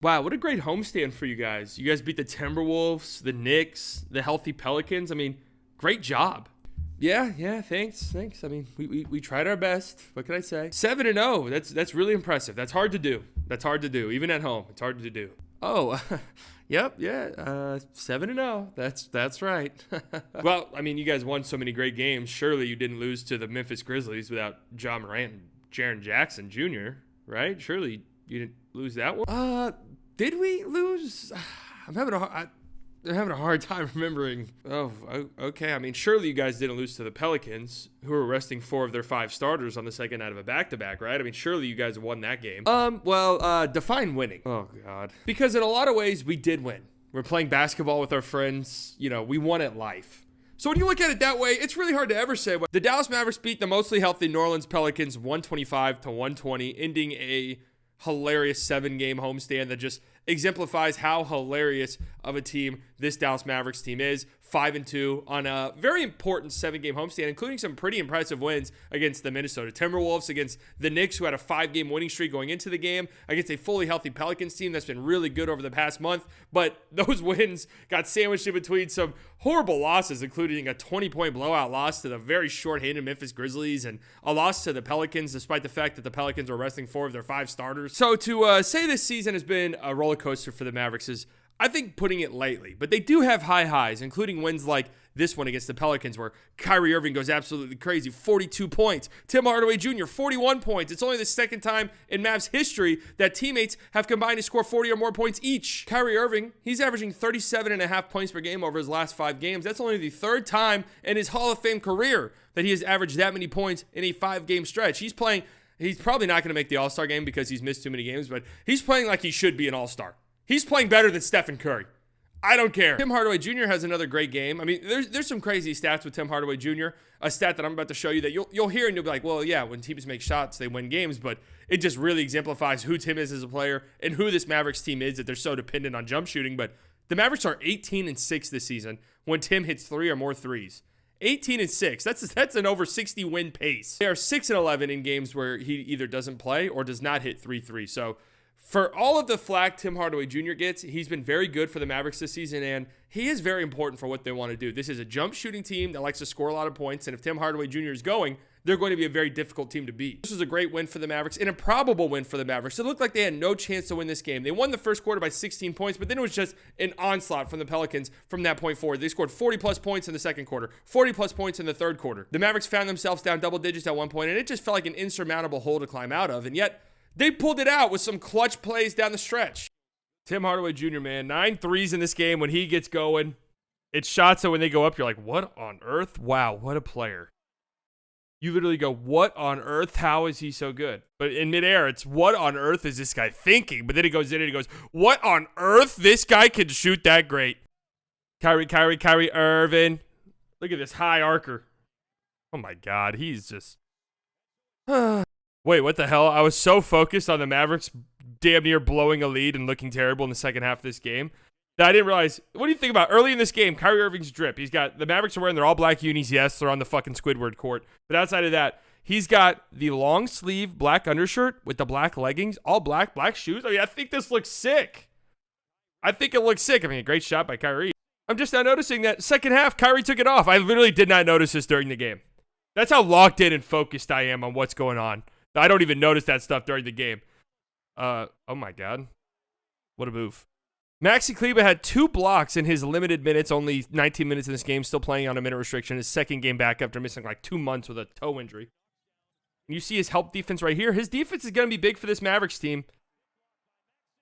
Wow, what a great homestand for you guys. You guys beat the Timberwolves, the Knicks, the healthy Pelicans. I mean, great job. Yeah, thanks. I mean, we tried our best. What can I say? 7-0. That's really impressive. That's hard to do. Even at home. It's hard to do. Oh, yep, yeah. 7-0. That's right. Well, I mean, you guys won so many great games. Surely you didn't lose to the Memphis Grizzlies without John Morant and Jaren Jackson Jr., right? Surely you didn't lose that one. Did we lose? I'm having a hard time remembering. Oh, okay. I mean, surely you guys didn't lose to the Pelicans, who were resting 4 of their 5 starters on the second night of a back-to-back, right? I mean, surely you guys won that game. Define winning. Oh, God. Because in a lot of ways, we did win. We're playing basketball with our friends. You know, we won at life. So when you look at it that way, it's really hard to ever say. The Dallas Mavericks beat the mostly healthy New Orleans Pelicans 125-120, ending a hilarious 7-game homestand that just exemplifies how hilarious of a team this Dallas Mavericks team is. 5-2 on a very important 7-game homestand, including some pretty impressive wins against the Minnesota Timberwolves, against the Knicks, who had a 5-game winning streak going into the game, against a fully healthy Pelicans team that's been really good over the past month. But those wins got sandwiched in between some horrible losses, including a 20-point blowout loss to the very short-handed Memphis Grizzlies and a loss to the Pelicans, despite the fact that the Pelicans were resting 4 of their 5 starters. So to say this season has been a roller coaster for the Mavericks is, I think, putting it lightly. But they do have high highs, including wins like this one against the Pelicans, where Kyrie Irving goes absolutely crazy, 42 points. Tim Hardaway Jr., 41 points. It's only the second time in Mavs history that teammates have combined to score 40 or more points each. Kyrie Irving, he's averaging 37.5 points per game over his last 5 games. That's only the 3rd time in his Hall of Fame career that he has averaged that many points in a 5-game stretch. He's probably not going to make the All-Star game because he's missed too many games, but he's playing like he should be an All-Star. He's playing better than Stephen Curry. I don't care. Tim Hardaway Jr. has another great game. I mean, there's some crazy stats with Tim Hardaway Jr., a stat that I'm about to show you that you'll hear and you'll be like, well, yeah, when teams make shots, they win games, but it just really exemplifies who Tim is as a player and who this Mavericks team is, that they're so dependent on jump shooting. But the Mavericks are 18-6 this season when Tim hits 3 or more threes. 18-6. That's an over 60 win pace. They are 6-11 in games where he either doesn't play or does not hit 3 threes. So for all of the flack Tim Hardaway Jr. gets, he's been very good for the Mavericks this season, and he is very important for what they want to do. This is a jump shooting team that likes to score a lot of points, and if Tim Hardaway Jr. is going, they're going to be a very difficult team to beat. This was a great win for the Mavericks, an improbable win for the Mavericks. It looked like they had no chance to win this game. They won the first quarter by 16 points, but then it was just an onslaught from the Pelicans from that point forward. They scored 40-plus points in the second quarter, 40-plus points in the third quarter. The Mavericks found themselves down double digits at one point, and it just felt like an insurmountable hole to climb out of, and yet they pulled it out with some clutch plays down the stretch. Tim Hardaway Jr., man, 9 threes in this game when he gets going. It's shots that when they go up, you're like, what on earth? Wow, what a player. You literally go, what on earth? How is he so good? But in midair, it's what on earth is this guy thinking? But then he goes in and he goes, what on earth? This guy can shoot that great. Kyrie Irving. Look at this high arcer. Oh my God, he's just... Wait, what the hell? I was so focused on the Mavericks damn near blowing a lead and looking terrible in the second half of this game that I didn't realize. What do you think about early in this game, Kyrie Irving's drip? He's got, the Mavericks are wearing their all black unis. Yes, they're on the fucking Squidward court. But outside of that, he's got the long sleeve black undershirt with the black leggings, all black shoes. I mean, I think this looks sick. I think it looks sick. I mean, a great shot by Kyrie. I'm just now noticing that second half, Kyrie took it off. I literally did not notice this during the game. That's how locked in and focused I am on what's going on. I don't even notice that stuff during the game. Oh my God. What a move. Maxi Kleber had 2 blocks in his limited minutes, only 19 minutes in this game, still playing on a minute restriction, his second game back after missing like 2 months with a toe injury. And you see his help defense right here. His defense is going to be big for this Mavericks team.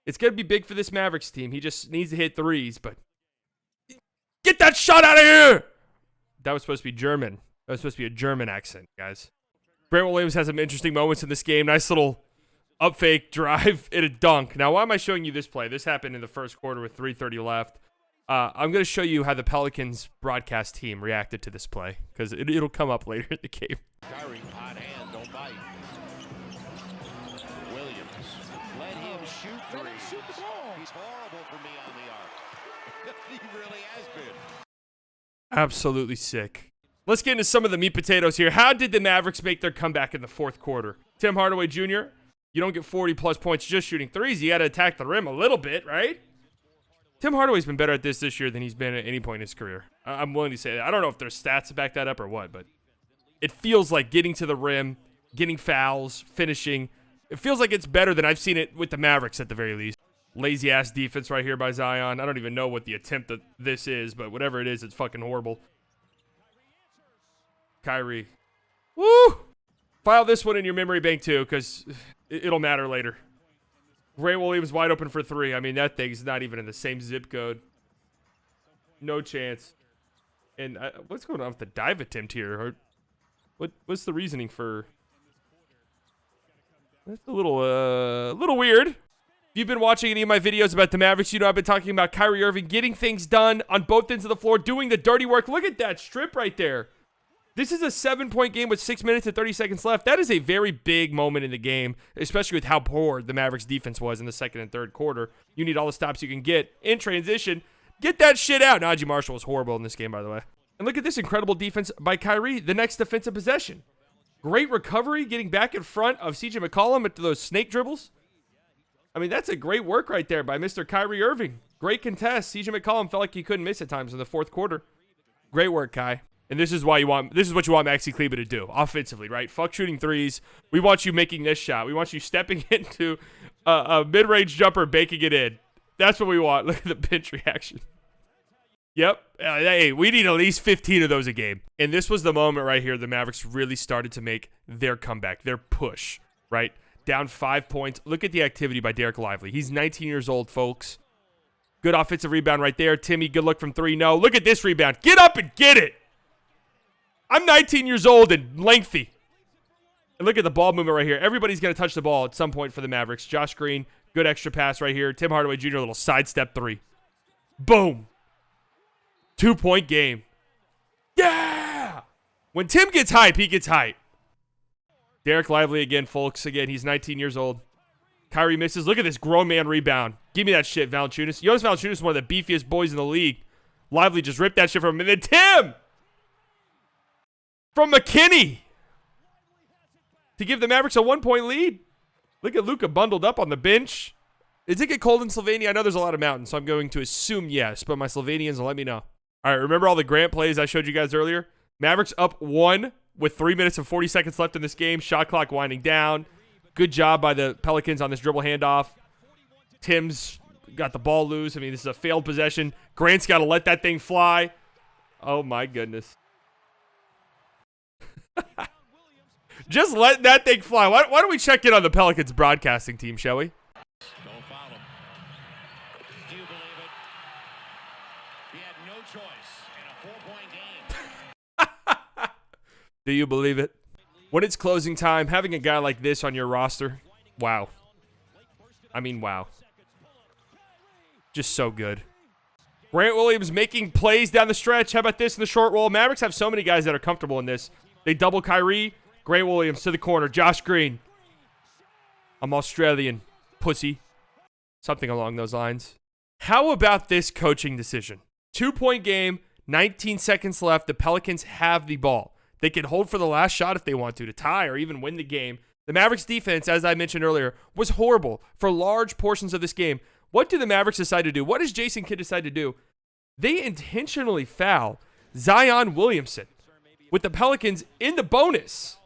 It's going to be big for this Mavericks team. He just needs to hit threes, but get that shot out of here! That was supposed to be German. That was supposed to be a German accent, guys. Grant Williams has some interesting moments in this game. Nice little up fake drive and a dunk. Now, why am I showing you this play? This happened in the first quarter with 3:30 left. I'm going to show you how the Pelicans broadcast team reacted to this play because it'll come up later in the game. Kyrie, hot hand, don't bite. Williams, let him shoot three. He's horrible for me on the arc. He really has been. Absolutely sick. Let's get into some of the meat potatoes here. How did the Mavericks make their comeback in the fourth quarter? Tim Hardaway Jr., You don't get 40-plus points just shooting threes. You got to attack the rim a little bit, right? Tim Hardaway's been better at this year than he's been at any point in his career. I'm willing to say that. I don't know if there's stats to back that up or what, but it feels like getting to the rim, getting fouls, finishing. It feels like it's better than I've seen it with the Mavericks at the very least. Lazy-ass defense right here by Zion. I don't even know what the attempt of this is, but whatever it is, it's fucking horrible. Kyrie. Woo! File this one in your memory bank, too, because it'll matter later. Grant Williams wide open for three. I mean, that thing's not even in the same zip code. No chance. And what's going on with the dive attempt here? What's the reasoning for... That's a little weird. If you've been watching any of my videos about the Mavericks, you know I've been talking about Kyrie Irving getting things done on both ends of the floor, doing the dirty work. Look at that strip right there. This is a 7-point game with 6 minutes and 30 seconds left. That is a very big moment in the game, especially with how poor the Mavericks defense was in the second and third quarter. You need all the stops you can get in transition. Get that shit out. Najee Marshall was horrible in this game, by the way. And look at this incredible defense by Kyrie, the next defensive possession. Great recovery, getting back in front of CJ McCollum into those snake dribbles. I mean, that's a great work right there by Mr. Kyrie Irving. Great contest. CJ McCollum felt like he couldn't miss at times in the fourth quarter. Great work, Kai. And this is what you want Maxi Kleber to do offensively, right? Fuck shooting threes. We want you making this shot. We want you stepping into a mid-range jumper, baking it in. That's what we want. Look at the bench reaction. Yep. Hey, we need at least 15 of those a game. And this was the moment right here the Mavericks really started to make their comeback, their push, right? Down 5 points. Look at the activity by Derek Lively. He's 19 years old, folks. Good offensive rebound right there. Timmy, good look from three. No, look at this rebound. Get up and get it. I'm 19 years old and lengthy. And look at the ball movement right here. Everybody's going to touch the ball at some point for the Mavericks. Josh Green, good extra pass right here. Tim Hardaway Jr., little sidestep three. Boom. 2-point game. Yeah! When Tim gets hype, he gets hype. Derek Lively again, folks. Again, he's 19 years old. Kyrie misses. Look at this grown man rebound. Give me that shit, Valanciunas. Jonas Valanciunas is one of the beefiest boys in the league. Lively just ripped that shit from him. And then Tim! From McKinney to give the Mavericks a 1-point lead. Look at Luka bundled up on the bench. Does it get cold in Slovenia? I know there's a lot of mountains, so I'm going to assume yes, but my Slovenians will let me know. All right, remember all the Grant plays I showed you guys earlier? Mavericks up 1 with 3 minutes and 40 seconds left in this game. Shot clock winding down. Good job by the Pelicans on this dribble handoff. Tim's got the ball loose. I mean, this is a failed possession. Grant's got to let that thing fly. Oh, my goodness. Just let that thing fly. Why don't we check in on the Pelicans broadcasting team, shall we? Don't foul him. Do you believe it? He had no choice in a 4-point game. Do you believe it? When it's closing time, having a guy like this on your roster, wow. I mean, wow. Just so good. Grant Williams making plays down the stretch. How about this in the short roll? Mavericks have so many guys that are comfortable in this. They double Kyrie. Grant Williams to the corner. Josh Green. I'm Australian. Pussy. Something along those lines. How about this coaching decision? 2-point game. 19 seconds left. The Pelicans have the ball. They can hold for the last shot if they want to tie or even win the game. The Mavericks defense, as I mentioned earlier, was horrible for large portions of this game. What do the Mavericks decide to do? What does Jason Kidd decide to do? They intentionally foul Zion Williamson with the Pelicans in the bonus.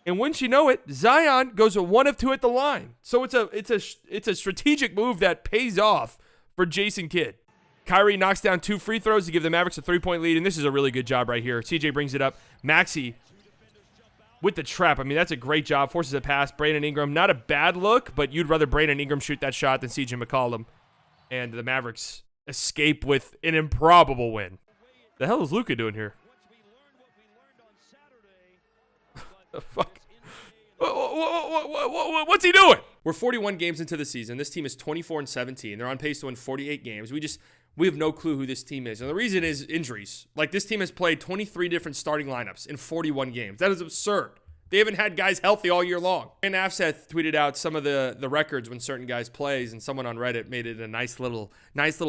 And wouldn't you know it, Zion goes 1 of 2 at the line. So it's a strategic move that pays off for Jason Kidd. Kyrie knocks down 2 free throws to give the Mavericks a 3-point lead, and this is a really good job right here. CJ brings it up. Maxey with the trap. I mean, that's a great job. Forces a pass. Brandon Ingram, not a bad look, but you'd rather Brandon Ingram shoot that shot than CJ McCollum. And the Mavericks escape with an improbable win. The hell is Luka doing here? The fuck? What's he doing? We're 41 games into the season. This team is 24-17. They're on pace to win 48 games. We have no clue who this team is. And the reason is injuries. Like, this team has played 23 different starting lineups in 41 games. That is absurd. They haven't had guys healthy all year long. And Afseth tweeted out some of the records when certain guys plays, and someone on Reddit made it a nice little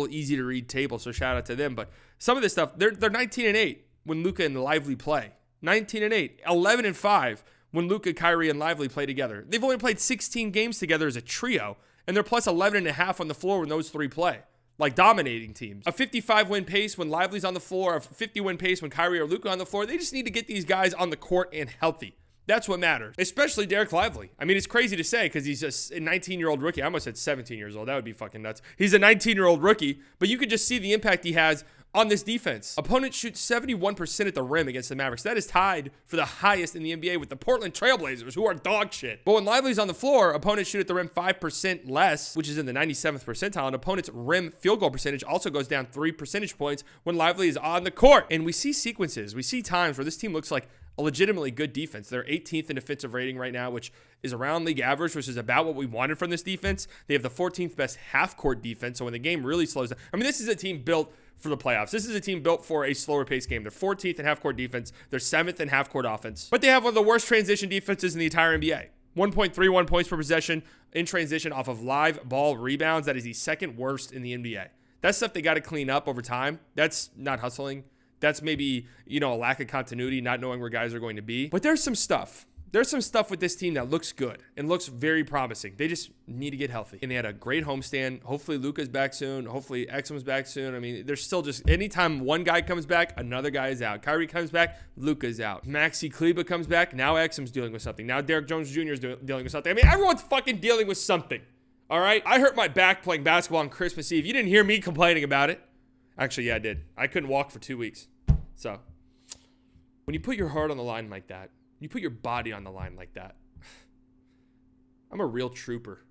easy to read table. So shout out to them. But some of this stuff, they're 19-8 when Luka and Lively play. 19-8, 11-5 when Luka, Kyrie, and Lively play together. They've only played 16 games together as a trio, and they're plus 11.5 on the floor when those three play. Like dominating teams. A 55-win pace when Lively's on the floor, a 50-win pace when Kyrie or Luka on the floor. They just need to get these guys on the court and healthy. That's what matters, especially Derek Lively. I mean, it's crazy to say because he's just a 19-year-old rookie. I almost said 17 years old. That would be fucking nuts. He's a 19-year-old rookie, but you could just see the impact he has on this defense. Opponents shoot 71% at the rim against the Mavericks. That is tied for the highest in the NBA with the Portland Trailblazers, who are dog shit. But when Lively's on the floor, opponents shoot at the rim 5% less, which is in the 97th percentile. And opponents' rim field goal percentage also goes down 3 percentage points when Lively is on the court. And we see sequences. We see times where this team looks like a legitimately good defense. They're 18th in defensive rating right now, which is around league average, which is about what we wanted from this defense. They have the 14th best half-court defense, so when the game really slows down. I mean, this is a team built for the playoffs. This is a team built for a slower pace game. They're 14th in half-court defense. They're 7th in half-court offense. But they have one of the worst transition defenses in the entire NBA. 1.31 points per possession in transition off of live ball rebounds. That is the second worst in the NBA. That's stuff they got to clean up over time. That's not hustling. That's maybe, a lack of continuity, not knowing where guys are going to be. But there's some stuff. There's some stuff with this team that looks good and looks very promising. They just need to get healthy. And they had a great homestand. Hopefully Luka's back soon. Hopefully Exum's back soon. I mean, there's still just anytime one guy comes back, another guy is out. Kyrie comes back, Luka's out. Maxi Kleba comes back, now Exum's dealing with something. Now Derek Jones Jr. is dealing with something. I mean, everyone's fucking dealing with something. All right? I hurt my back playing basketball on Christmas Eve. You didn't hear me complaining about it. Actually, yeah, I did. I couldn't walk for 2 weeks. So, when you put your heart on the line like that, you put your body on the line like that, I'm a real trooper.